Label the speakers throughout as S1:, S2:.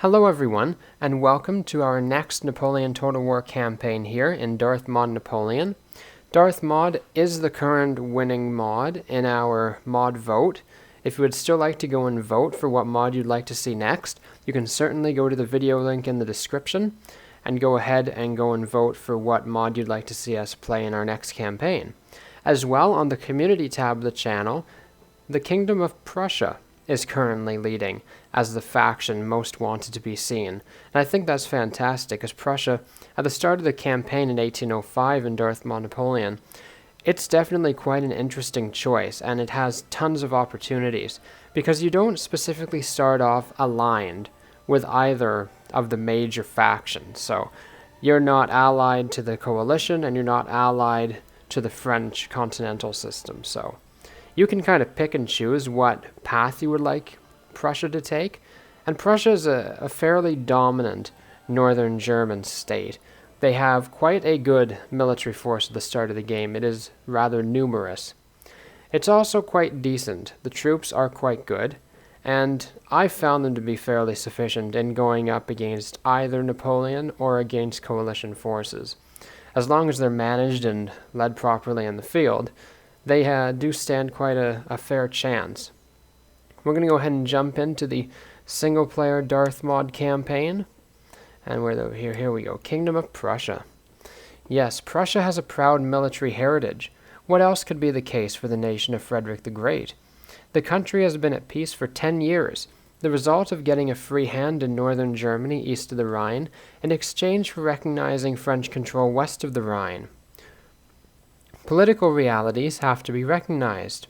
S1: Hello everyone, and welcome to our next Napoleon Total War campaign here in DarthMod Napoleon. DarthMod is the current winning mod in our mod vote. If you would still like to go and vote for what mod you'd like to see next, you can certainly go to the video link in the description and go ahead and go and vote for what mod you'd like to see us play in our next campaign. As well, on the community tab of the channel, the Kingdom of Prussia is currently leading as the faction most wanted to be seen. And I think that's fantastic, as Prussia, at the start of the campaign in 1805 in DarthMod Napoleon, it's definitely quite an interesting choice, and it has tons of opportunities, because you don't specifically start off aligned with either of the major factions. So you're not allied to the coalition, and you're not allied to the French continental system. So you can kind of pick and choose what path you would like Prussia to take, and Prussia is a fairly dominant northern German state. They have quite a good military force at the start of the game. It is rather numerous. It's also quite decent. The troops are quite good, and I found them to be fairly sufficient in going up against either Napoleon or against coalition forces. As long as they're managed and led properly in the field, they do stand quite a fair chance. We're going to go ahead and jump into the single-player DarthMod campaign. And here we go. Kingdom of Prussia. Yes, Prussia has a proud military heritage. What else could be the case for the nation of Frederick the Great? The country has been at peace for 10 years, the result of getting a free hand in northern Germany east of the Rhine in exchange for recognizing French control west of the Rhine. Political realities have to be recognized.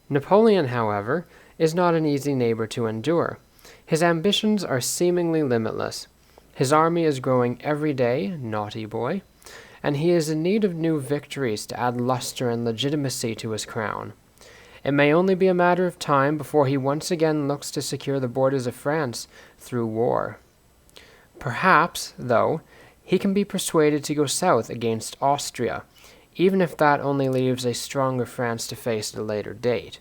S1: Napoleon, however, is not an easy neighbor to endure. His ambitions are seemingly limitless. His army is growing every day, naughty boy, and he is in need of new victories to add luster and legitimacy to his crown. It may only be a matter of time before he once again looks to secure the borders of France through war. Perhaps, though, he can be persuaded to go south against Austria, even if that only leaves a stronger France to face at a later date.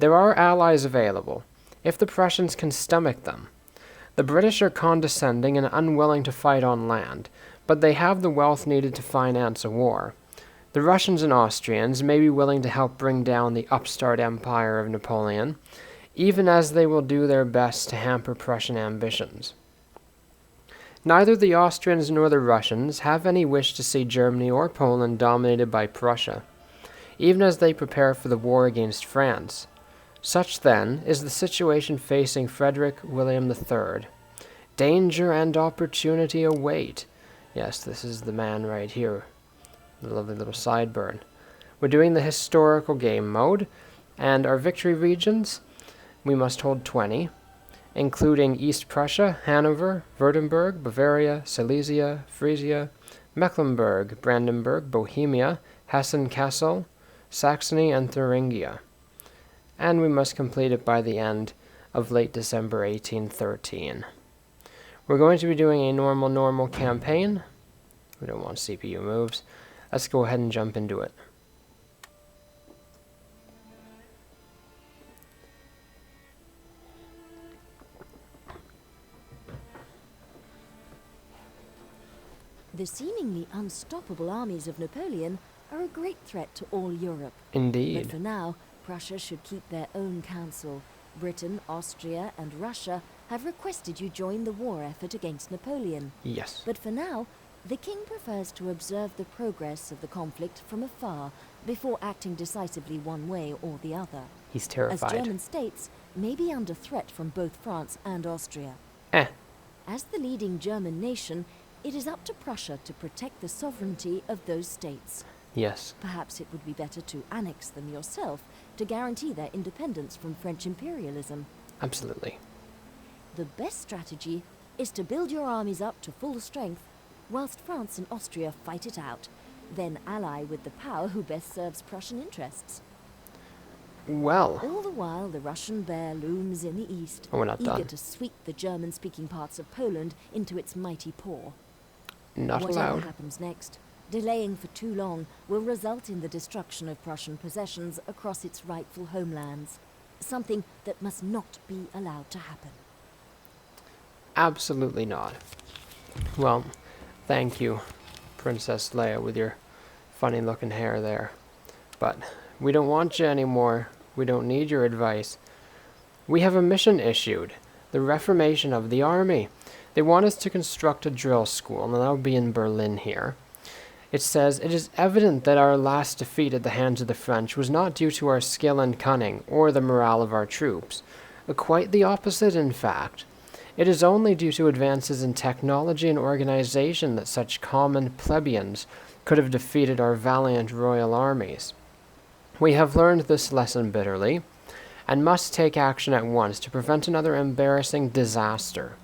S1: There are allies available, if the Prussians can stomach them. The British are condescending and unwilling to fight on land, but they have the wealth needed to finance a war. The Russians and Austrians may be willing to help bring down the upstart empire of Napoleon, even as they will do their best to hamper Prussian ambitions. Neither the Austrians nor the Russians have any wish to see Germany or Poland dominated by Prussia, even as they prepare for the war against France. Such, then, is the situation facing Frederick William III. Danger and opportunity await. Yes, this is the man right here. The lovely little sideburn. We're doing the historical game mode, and our victory regions, we must hold 20. Including East Prussia, Hanover, Württemberg, Bavaria, Silesia, Frisia, Mecklenburg, Brandenburg, Bohemia, Hessen-Kassel, Saxony, and Thuringia. And we must complete it by the end of late December 1813. We're going to be doing a normal campaign. We don't want CPU moves. Let's go ahead and jump into it.
S2: The seemingly unstoppable armies of Napoleon are a great threat to all Europe.
S1: Indeed.
S2: But for now, Prussia should keep their own counsel. Britain, Austria, and Russia have requested you join the war effort against Napoleon.
S1: Yes.
S2: But for now, the king prefers to observe the progress of the conflict from afar before acting decisively one way or the other.
S1: He's terrified.
S2: As German states may be under threat from both France and Austria. As the leading German nation, it is up to Prussia to protect the sovereignty of those states.
S1: Yes.
S2: Perhaps it would be better to annex them yourself to guarantee their independence from French imperialism.
S1: Absolutely.
S2: The best strategy is to build your armies up to full strength, whilst France and Austria fight it out, then ally with the power who best serves Prussian interests.
S1: Well.
S2: All the while, the Russian bear looms in the east,
S1: we're not
S2: eager
S1: done.
S2: to sweep the German-speaking parts of Poland into its mighty paw.
S1: Not
S2: Whatever
S1: allowed.
S2: happens next, delaying for too long will result in the destruction of Prussian possessions across its rightful homelands, something that must not be allowed to happen.
S1: Absolutely not. Well, thank you, Princess Leia, with your funny looking hair there. But we don't want you anymore. We don't need your advice. We have a mission issued. The reformation of the army. They want us to construct a drill school, and that'll be in Berlin here. It says, "It is evident that our last defeat at the hands of the French was not due to our skill and cunning, or the morale of our troops. Quite the opposite, in fact. It is only due to advances in technology and organization that such common plebeians could have defeated our valiant royal armies. We have learned this lesson bitterly, and must take action at once to prevent another embarrassing disaster.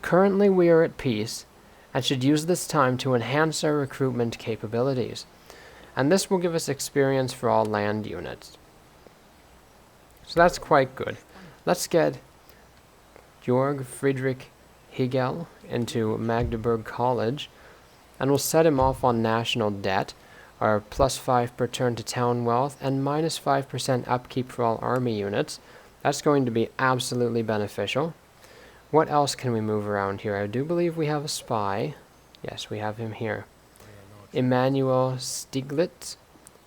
S1: Currently we are at peace, and should use this time to enhance our recruitment capabilities, and this will give us experience for all land units." So that's quite good. Let's get Georg Friedrich Hegel into Magdeburg College, and we'll set him off on national debt, our +5 per turn to town wealth, and -5% upkeep for all army units. That's going to be absolutely beneficial. What else can we move around here? I do believe we have a spy. Yes, we have him here. Emanuel Stieglitz.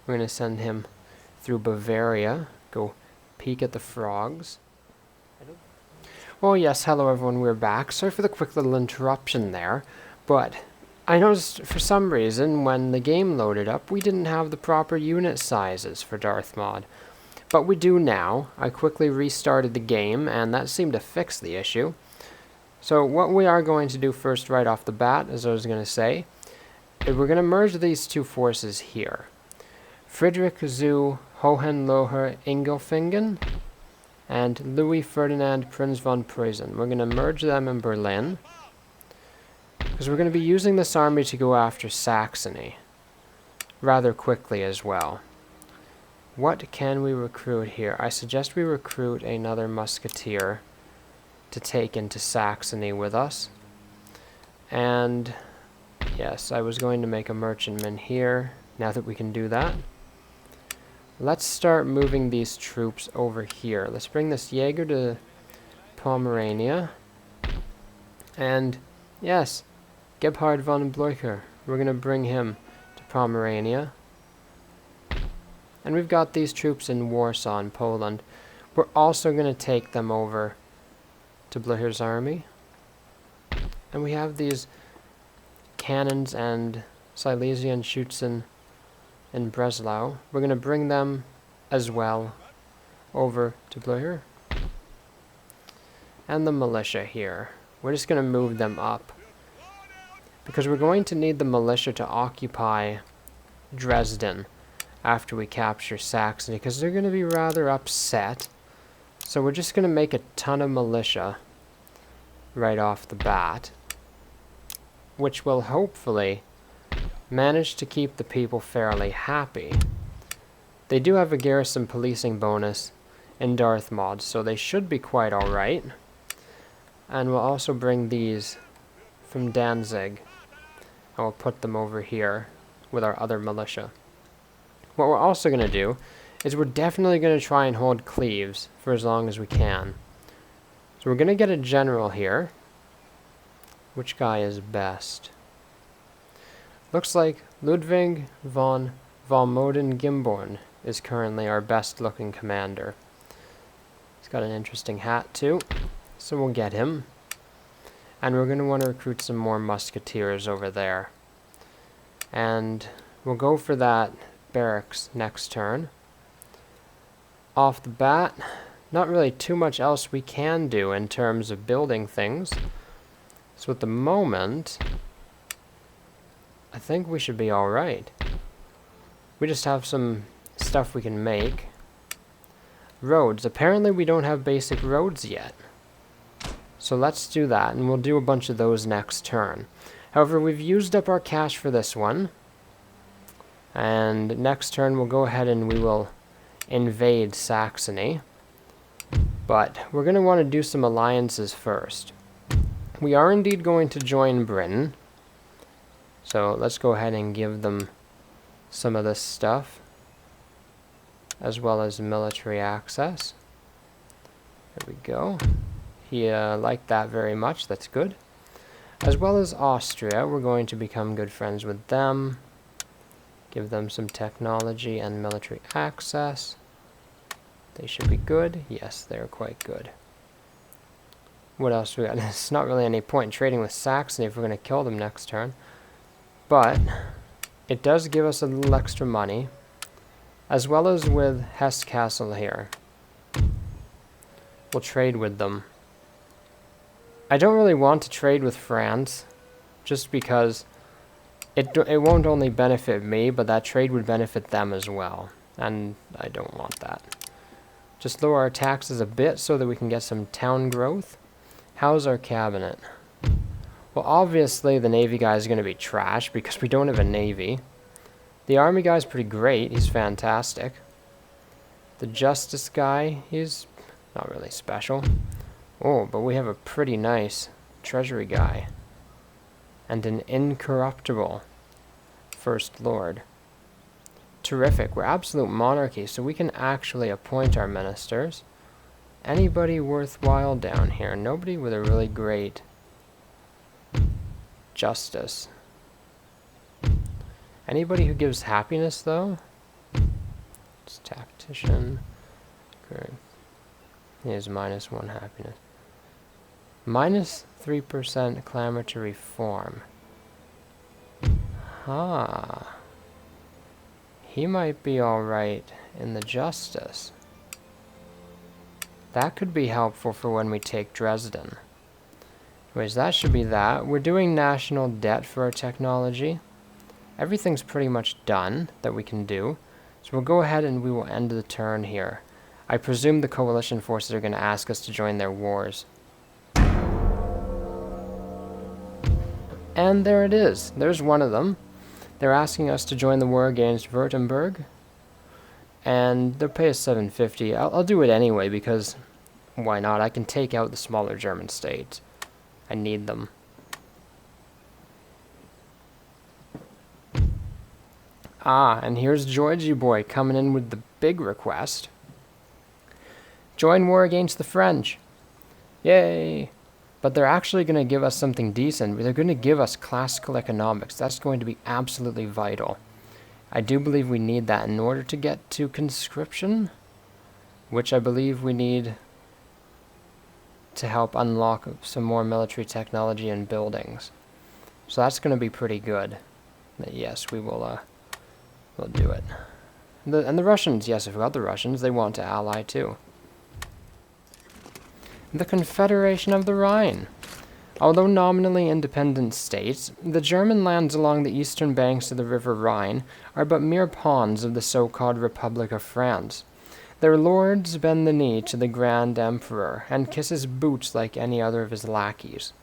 S1: We're going to send him through Bavaria. Go peek at the frogs. Well, yes, hello everyone, we're back. Sorry for the quick little interruption there, but I noticed for some reason when the game loaded up, we didn't have the proper unit sizes for DarthMod. But we do now. I quickly restarted the game, and that seemed to fix the issue. So what we are going to do first right off the bat, as I was going to say, is we're going to merge these two forces here. Friedrich zu Hohenloher Ingelfingen and Louis Ferdinand Prinz von Preußen. We're going to merge them in Berlin, because we're going to be using this army to go after Saxony rather quickly as well. What can we recruit here? I suggest we recruit another musketeer to take into Saxony with us. And yes, I was going to make a merchantman here, now that we can do that. Let's start moving these troops over here. Let's bring this Jaeger to Pomerania. And yes, Gebhard von Blücher. We're going to bring him to Pomerania. And we've got these troops in Warsaw in Poland. We're also going to take them over to Blücher's army. And we have these cannons and Silesian Schützen in Breslau. We're going to bring them as well over to Blücher. And the militia here. We're just going to move them up, because we're going to need the militia to occupy Dresden after we capture Saxony, because they're going to be rather upset. So we're just going to make a ton of militia right off the bat, which will hopefully manage to keep the people fairly happy. They do have a garrison policing bonus in DarthMod, so they should be quite alright. And we'll also bring these from Danzig, and we'll put them over here with our other militia. What we're also going to do is we're definitely going to try and hold Cleves for as long as we can. So we're going to get a general here. Which guy is best? Looks like Ludwig von Valmoden-Gimborn is currently our best looking commander. He's got an interesting hat too, so we'll get him. And we're going to want to recruit some more musketeers over there. And we'll go for that barracks next turn. Off the bat, not really too much else we can do in terms of building things. So at the moment, I think we should be alright. We just have some stuff we can make. Roads. Apparently we don't have basic roads yet. So let's do that, and we'll do a bunch of those next turn. However, we've used up our cash for this one. And next turn we'll go ahead and we will invade Saxony. But we're going to want to do some alliances first. We are indeed going to join Britain. So let's go ahead and give them some of this stuff, as well as military access. There we go. He liked that very much. That's good. As well as Austria, we're going to become good friends with them. Give them some technology and military access. They should be good. Yes, they're quite good. What else we got? There's not really any point in trading with Saxony if we're going to kill them next turn. But it does give us a little extra money. As well as with Hesse Castle here. We'll trade with them. I don't really want to trade with France. Just because it won't only benefit me, but that trade would benefit them as well. And I don't want that. Just lower our taxes a bit so that we can get some town growth. How's our cabinet? Well, obviously the navy guy is going to be trash because we don't have a navy. The army guy's pretty great. He's fantastic. The justice guy, he's not really special. Oh, but we have a pretty nice treasury guy. And an incorruptible first lord. Terrific. We're absolute monarchy, so we can actually appoint our ministers. Anybody worthwhile down here? Nobody with a really great justice. Anybody who gives happiness, though? It's tactician. Great. He has -1 happiness. -3% clamor to reform. Ah. He might be alright in the justice. That could be helpful for when we take Dresden. Anyways, that should be that. We're doing national debt for our technology. Everything's pretty much done that we can do. So we'll go ahead and we will end the turn here. I presume the coalition forces are going to ask us to join their wars. And there it is. There's one of them. They're asking us to join the war against Württemberg. And they'll pay us 750. I'll do it anyway because why not? I can take out the smaller German states. I need them. Ah, and here's Georgie boy coming in with the big request. Join war against the French. Yay! But they're actually going to give us something decent. They're going to give us classical economics. That's going to be absolutely vital. I do believe we need that in order to get to conscription, which I believe we need to help unlock some more military technology and buildings. So that's going to be pretty good. But yes, we will we'll do it. And the Russians, yes, I forgot the Russians. They want to ally too. The Confederation of the Rhine. Although nominally independent states, the German lands along the eastern banks of the River Rhine are but mere pawns of the so-called Republic of France. Their lords bend the knee to the Grand Emperor and kiss his boots like any other of his lackeys.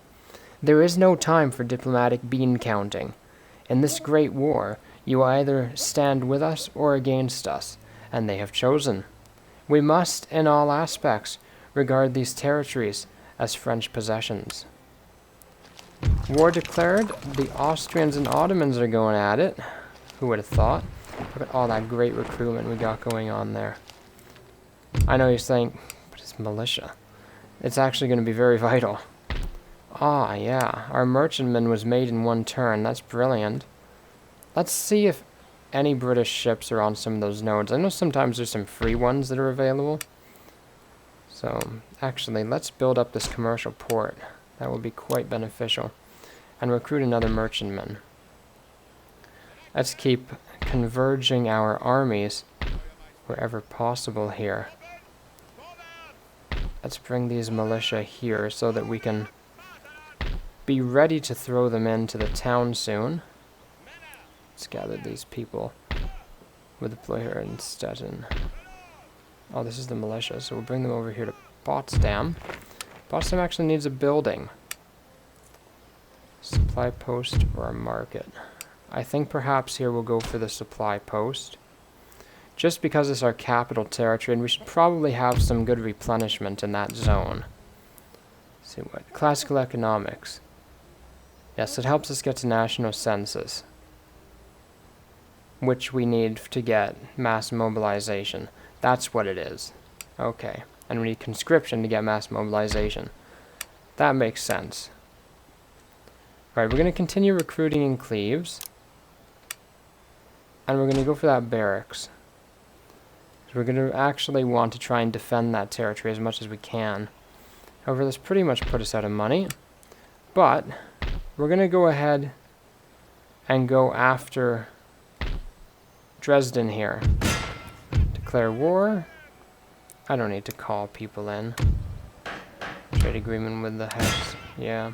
S1: There is no time for diplomatic bean-counting. In this great war, you either stand with us or against us, and they have chosen. We must, in all aspects, regard these territories as French possessions. War declared. The Austrians and Ottomans are going at it. Who would have thought? Look at all that great recruitment we got going on there. I know you're saying, but it's militia. It's actually going to be very vital. Ah, yeah. Our merchantman was made in one turn. That's brilliant. Let's see if any British ships are on some of those nodes. I know sometimes there's some free ones that are available. So, actually, let's build up this commercial port. That will be quite beneficial. And recruit another merchantman. Let's keep converging our armies wherever possible here. Let's bring these militia here so that we can be ready to throw them into the town soon. Let's gather these people with Blücher and Stettin. Oh, this is the militia, so we'll bring them over here to Potsdam. Potsdam actually needs a building. Supply post or a market. I think perhaps here we'll go for the supply post. Just because it's our capital territory, and we should probably have some good replenishment in that zone. Let's see what? Classical economics. Yes, it helps us get to national census, which we need to get mass mobilization. That's what it is. Okay. And we need conscription to get mass mobilization. That makes sense. Alright, we're going to continue recruiting in Cleves. And we're going to go for that barracks. So we're going to actually want to try and defend that territory as much as we can. However, this pretty much put us out of money. But we're going to go ahead and go after Dresden here. Declare war. I don't need to call people in. Trade agreement with the Hex. Yeah.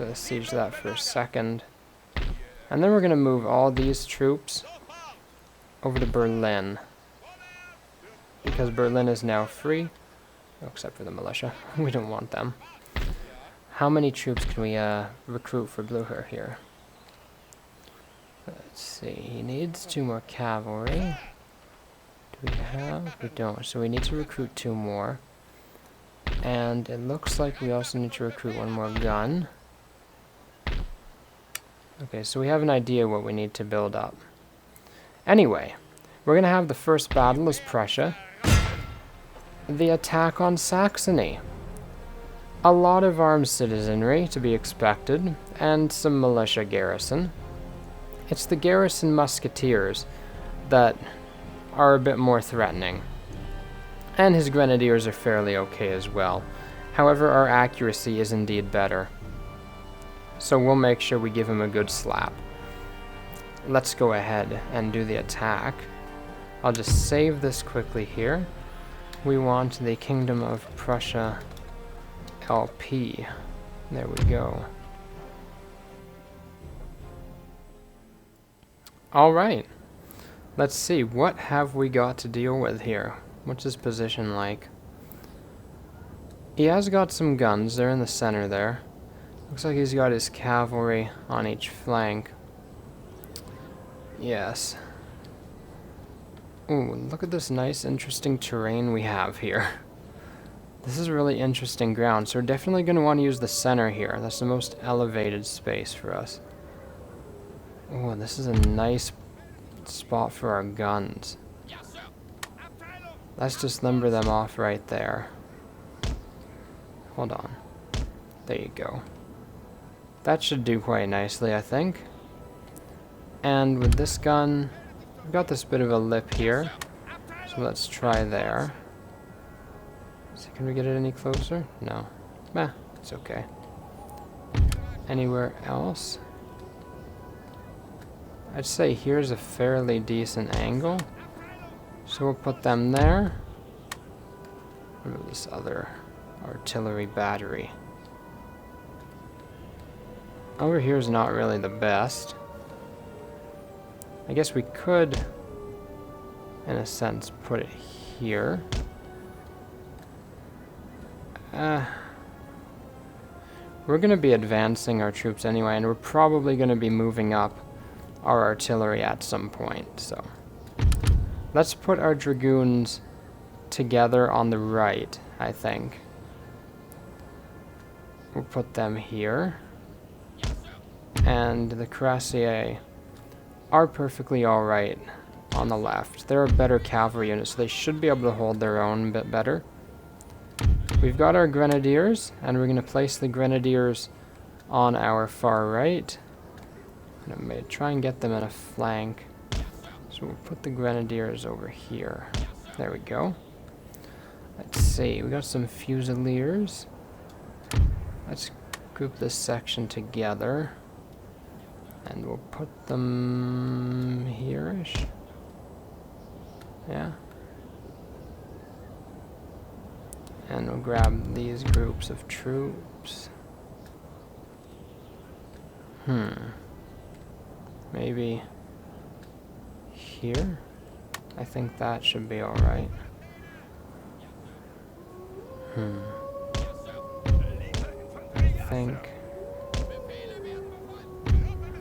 S1: Let's siege that for a second. And then we're going to move all these troops over to Berlin. Because Berlin is now free. Oh, except for the militia. We don't want them. How many troops can we recruit for Blücher here? Let's see. He needs 2 more cavalry. Do we have? We don't. So we need to recruit 2 more. And it looks like we also need to recruit 1 more gun. Okay, so we have an idea what we need to build up. Anyway, we're going to have the first battle as Prussia. The attack on Saxony. A lot of armed citizenry to be expected, and some militia garrison. It's the garrison musketeers that are a bit more threatening. And his grenadiers are fairly okay as well. However, our accuracy is indeed better. So we'll make sure we give him a good slap. Let's go ahead and do the attack. I'll just save this quickly here. We want the Kingdom of Prussia LP. There we go. Alright. Let's see, what have we got to deal with here? What's his position like? He has got some guns, they're in the center there. Looks like he's got his cavalry on each flank. Yes. Ooh, look at this nice, interesting terrain we have here. This is really interesting ground, so we're definitely going to want to use the center here. That's the most elevated space for us. Oh, this is a nice spot for our guns. Let's just number them off right there. Hold on. There you go. That should do quite nicely, I think. And with this gun, we've got this bit of a lip here. So let's try there. So can we get it any closer? No. Meh, it's okay. Anywhere else? I'd say here's a fairly decent angle. So we'll put them there. What about this other artillery battery? Over here is not really the best. I guess we could, in a sense, put it here. We're going to be advancing our troops anyway, and we're probably going to be moving up our artillery at some point, so let's put our dragoons together on the right, I think. We'll put them here. And the cuirassiers are perfectly alright on the left. They're a better cavalry unit, so they should be able to hold their own a bit better. We've got our grenadiers, and we're going to place the grenadiers on our far right. I'm going to try and get them in a flank. So we'll put the grenadiers over here. There we go. Let's see, we got some fusiliers. Let's group this section together. And we'll put them here-ish. Yeah. And we'll grab these groups of troops. Maybe here? I think that should be alright. I think...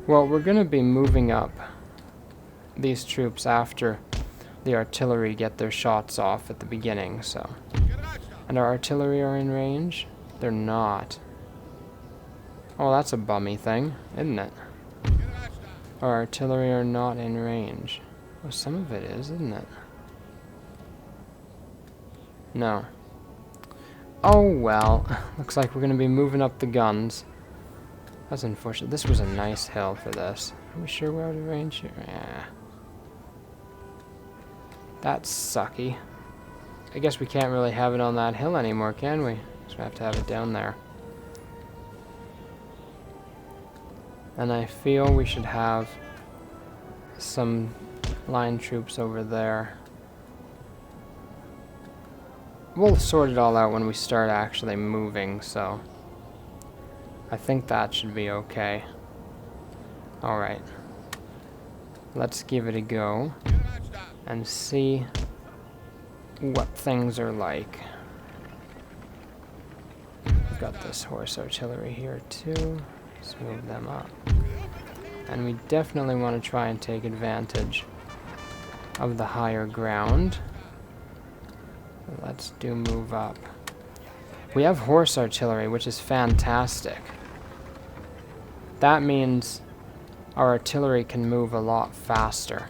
S1: Well, we're going to be moving up these troops after the artillery get their shots off at the beginning, so... And our artillery are in range? They're not. Oh, that's a bummy thing, isn't it? Our artillery are not in range. Well, some of it is, isn't it? No. Oh well. Looks like we're going to be moving up the guns. That's unfortunate. This was a nice hill for this. Are we sure we're out of range here? Yeah. That's sucky. I guess we can't really have it on that hill anymore, can we? So we have to have it down there. And I feel we should have some line troops over there. We'll sort it all out when we start actually moving, so I think that should be okay. Alright. Let's give it a go and see what things are like. We've got this horse artillery here too. Let's move them up. And we definitely want to try and take advantage of the higher ground. Let's do move up. We have horse artillery, which is fantastic. That means our artillery can move a lot faster.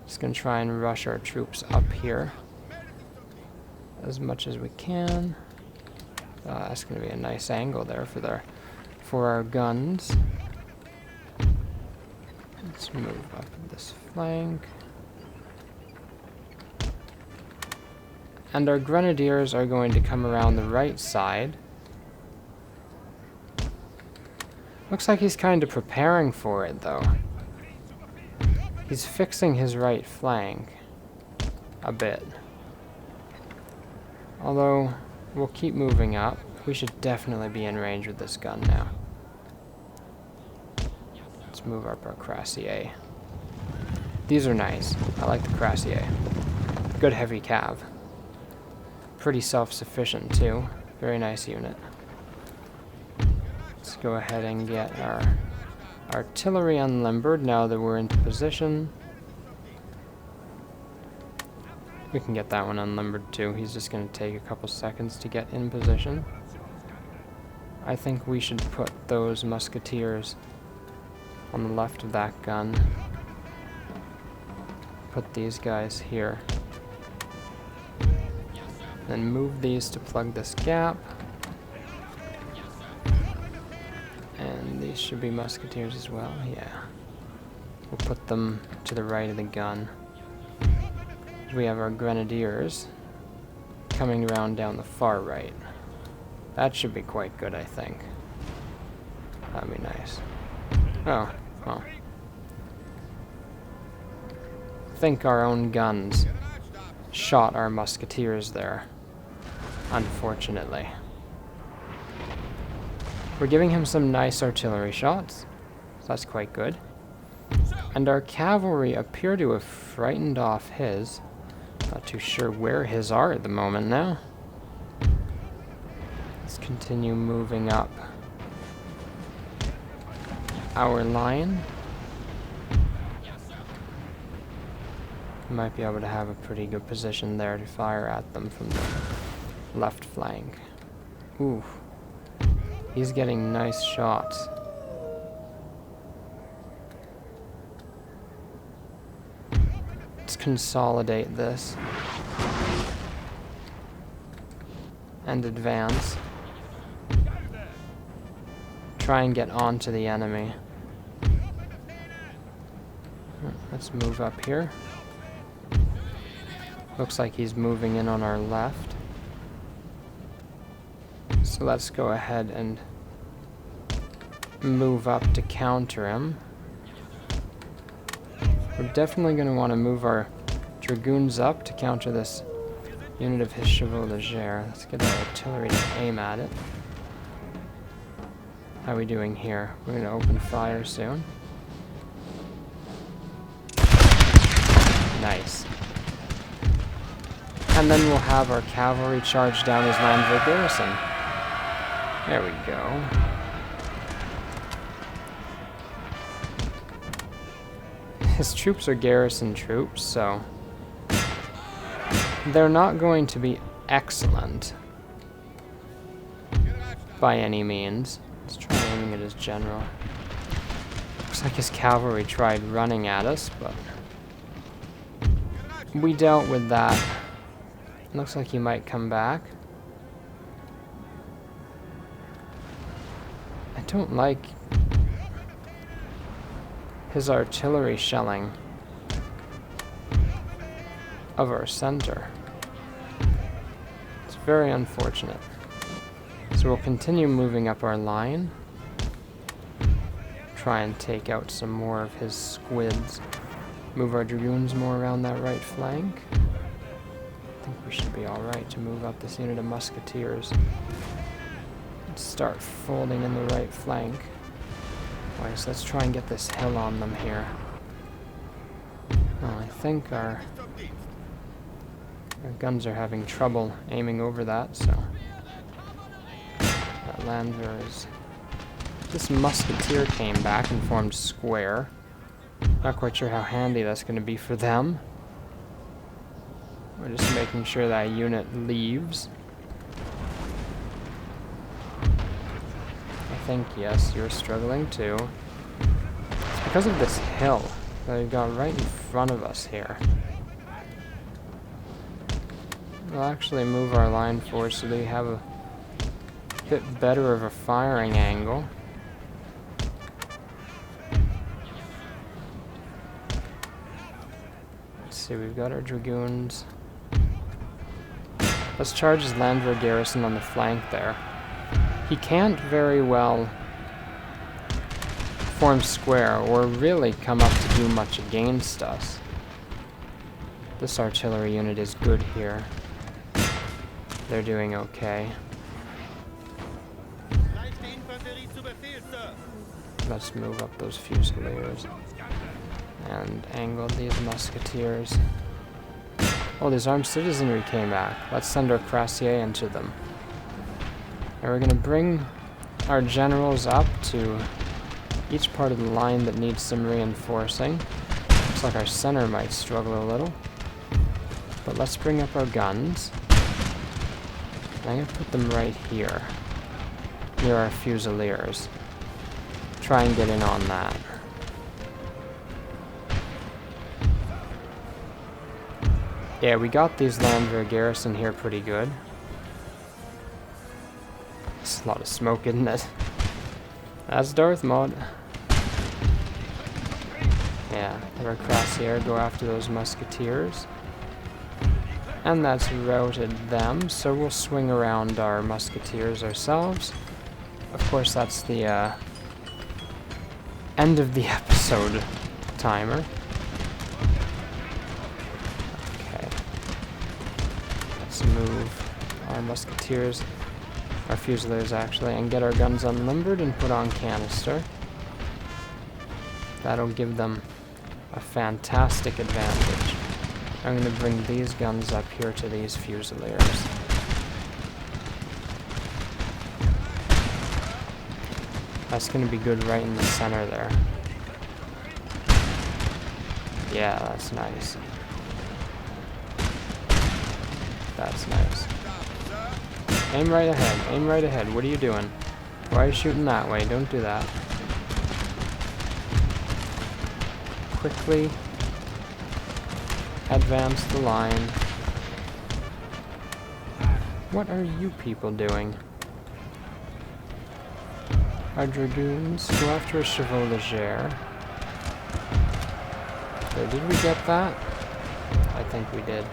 S1: Just gonna try and rush our troops up here as much as we can. That's gonna be a nice angle there for our guns. Let's move up this flank. And our grenadiers are going to come around the right side. Looks like he's kind of preparing for it, though. He's fixing his right flank a bit. Although, we'll keep moving up. We should definitely be in range with this gun now. Let's move up our Cuirassier. These are nice. I like the Cuirassier. Good heavy cav. Pretty self-sufficient too. Very nice unit. Let's go ahead and get our artillery unlimbered now that we're into position. We can get that one unlimbered too. He's just going to take a couple seconds to get in position. I think we should put those musketeers on the left of that gun. Put these guys here. Then move these to plug this gap. And these should be musketeers as well, yeah. We'll put them to the right of the gun. We have our grenadiers coming around down the far right. That should be quite good, I think. That'd be nice. Oh, well. I think our own guns shot our musketeers there, unfortunately. We're giving him some nice artillery shots, so that's quite good. And our cavalry appear to have frightened off his. Not too sure where his are at the moment now. Let's continue moving up our line. Might be able to have a pretty good position there to fire at them from the left flank. Ooh. He's getting nice shots. Let's consolidate this. And advance. Try and get onto the enemy. Let's move up here. Looks like he's moving in on our left. So let's go ahead and move up to counter him. We're definitely going to want to move our dragoons up to counter this unit of his chevaux de guerre. Let's get our artillery to aim at it. How are we doing here? We're going to open fire soon. Nice. And then we'll have our cavalry charge down his Landwehr garrison. There we go. His troops are garrison troops, so they're not going to be excellent by any means. Let's try aiming at his general. Looks like his cavalry tried running at us, but we dealt with that. Looks like he might come back. don't like his artillery shelling of our center. It's very unfortunate. So we'll continue moving up our line. Try and take out some more of his squids. Move our dragoons more around that right flank. I think we should be alright to move up this unit of musketeers. Let's start folding in the right flank. Alright, so let's try and get this hill on them here. Oh, I think our guns are having trouble aiming over that, so that Landwehr is... This musketeer came back and formed square. Not quite sure how handy that's going to be for them. We're just making sure that unit leaves. I think, yes, you're struggling too. It's because of this hill that we've got right in front of us here. We'll actually move our line forward so they have a bit better of a firing angle. Let's see, we've got our dragoons. Let's charge his Landwehr garrison on the flank there. He can't very well form square or really come up to do much against us. This artillery unit is good here. They're doing okay. Let's move up those fusiliers and angle these musketeers. Oh, these armed citizenry came back. Let's send our cuirassiers into them. And we're going to bring our generals up to each part of the line that needs some reinforcing. Looks like our center might struggle a little. But let's bring up our guns. I'm going to put them right here, near our fusiliers. Try and get in on that. Yeah, we got these Landwehr garrison here pretty good. It's a lot of smoke, isn't it? That's DarthMod. Yeah, have our cuirassiers go after those musketeers. And that's routed them, so we'll swing around our musketeers ourselves. Of course, that's the end of the episode timer. Okay. Let's move our musketeers, our fusiliers actually, and get our guns unlimbered and put on canister. That'll give them a fantastic advantage. I'm going to bring these guns up here to these fusiliers. That's going to be good right in the center there. Yeah, that's nice. That's nice. Aim right ahead. Aim right ahead. What are you doing? Why are you shooting that way? Don't do that. Quickly advance the line. What are you people doing? Our dragoons go after a chevaux légers. So did we get that? I think we did.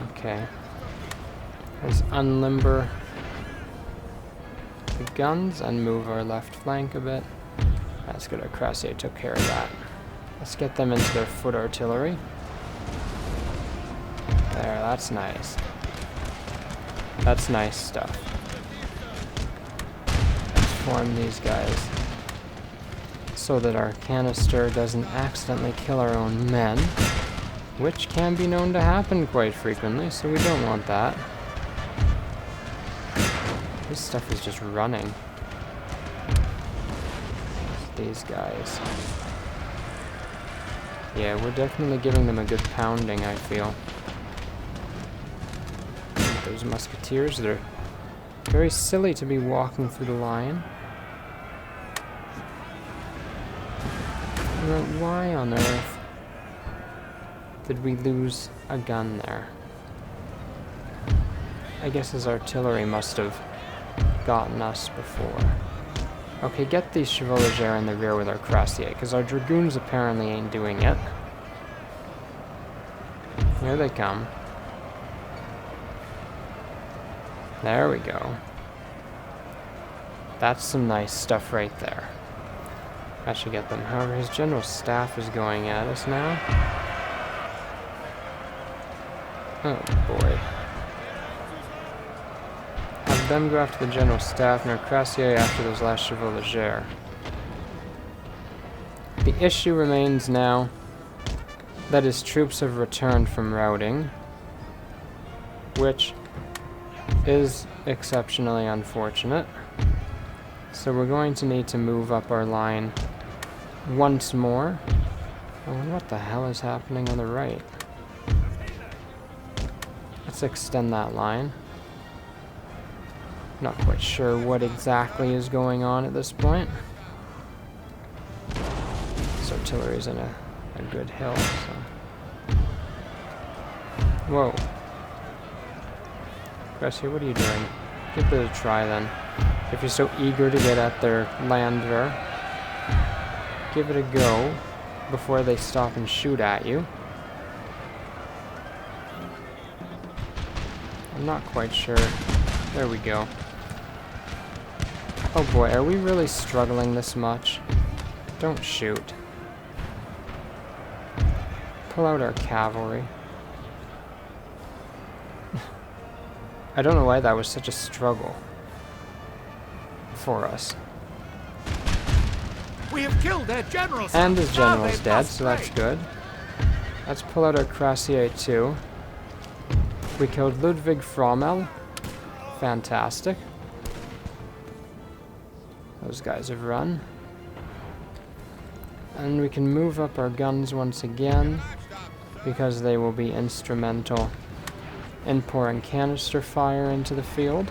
S1: Okay. Let's unlimber the guns and move our left flank a bit. That's good, our cuirassiers took care of that. Let's get them into their foot artillery. There, that's nice. That's nice stuff. Let's form these guys so that our canister doesn't accidentally kill our own men, which can be known to happen quite frequently, so we don't want that. This stuff is just running. These guys. Yeah, we're definitely giving them a good pounding, I feel. Those musketeers, they're very silly to be walking through the line. But why on earth did we lose a gun there? I guess his artillery must have gotten us before. Okay, get these Chevalier in the rear with our Cuirassiers, because our Dragoons apparently ain't doing it. Here they come. There we go. That's some nice stuff right there. That should get them. However, his general staff is going at us now. Oh boy. Have them go after the general staff and our Cuirassiers after those last Chevalier. The issue remains now that his troops have returned from routing, which is exceptionally unfortunate. So we're going to need to move up our line once more. I wonder what the hell is happening on the right. Let's extend that line. Not quite sure what exactly is going on at this point. This artillery's in a good hill, so. Whoa. Prussia, what are you doing? Give it a try then. If you're so eager to get at their lander, give it a go before they stop and shoot at you. I'm not quite sure. There we go. Oh boy, are we really struggling this much? Don't shoot. Pull out our cavalry. I don't know why that was such a struggle for us.
S3: We have killed their general.
S1: And his general's dead, so that's good. Let's pull out our Cuirassier too. We killed Ludwig Frommel. Fantastic. Those guys have run. And we can move up our guns once again, because they will be instrumental in pouring canister fire into the field.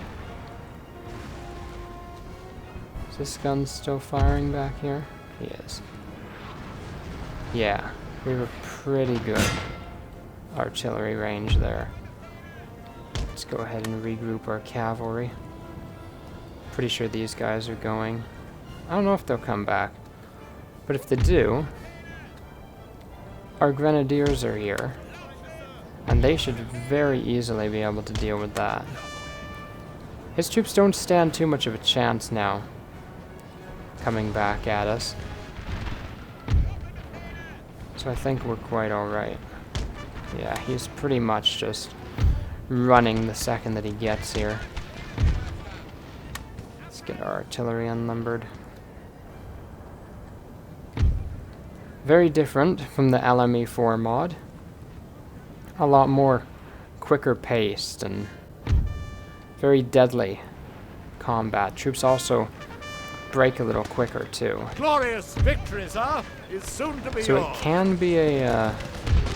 S1: Is this gun still firing back here? He is. Yeah, we have a pretty good artillery range there. Let's go ahead and regroup our cavalry. Pretty sure these guys are going. I don't know if they'll come back, but if they do, our grenadiers are here, and they should very easily be able to deal with that. His troops don't stand too much of a chance now, coming back at us. So I think we're quite alright. Yeah, he's pretty much just running the second that he gets here. Let's get our artillery unlimbered. Very different from the LME4 mod. A lot more quicker paced and very deadly combat. Troops also break a little quicker too.
S3: Glorious victory, sir, is soon to be
S1: So
S3: yours.
S1: it can be a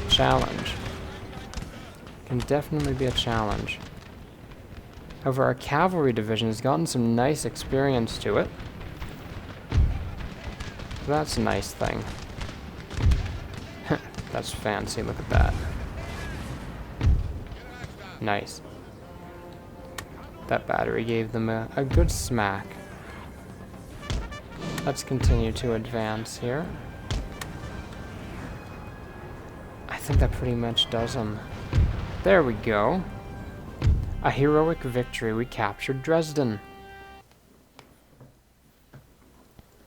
S1: challenge. Can definitely be a challenge. However, our cavalry division has gotten some nice experience to it. So that's a nice thing. That's fancy, look at that. Nice. That battery gave them a good smack. Let's continue to advance here. I think that pretty much does them. There we go. A heroic victory. We captured Dresden.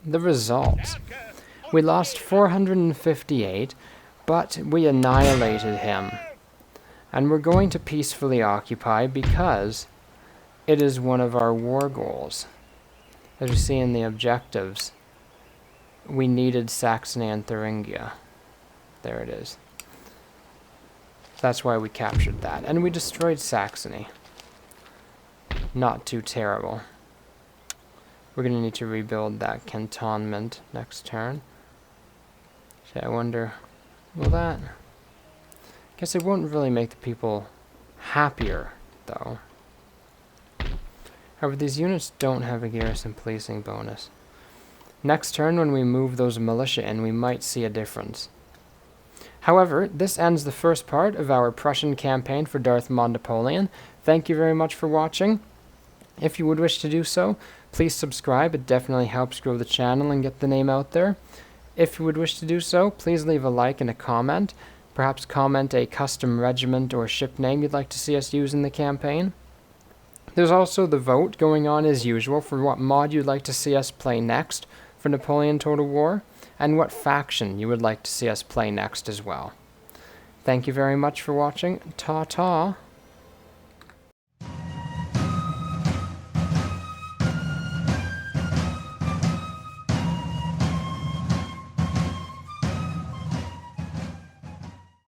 S1: The results. We lost 458, but we annihilated him. And we're going to peacefully occupy because it is one of our war goals. As you see in the objectives, we needed Saxony and Thuringia. There it is. That's why we captured that. And we destroyed Saxony. Not too terrible. We're going to need to rebuild that cantonment next turn. So I wonder, will that? Guess it won't really make the people happier, though. However, these units don't have a garrison policing bonus. Next turn, when we move those militia in, we might see a difference. However, this ends the first part of our Prussian campaign for DarthMod Napoleon. Thank you very much for watching. If you would wish to do so, please subscribe. It definitely helps grow the channel and get the name out there. If you would wish to do so, please leave a like and a comment. Perhaps comment a custom regiment or ship name you'd like to see us use in the campaign. There's also the vote going on as usual for what mod you'd like to see us play next for Napoleon Total War, and what faction you would like to see us play next as well. Thank you very much for watching. Ta-ta!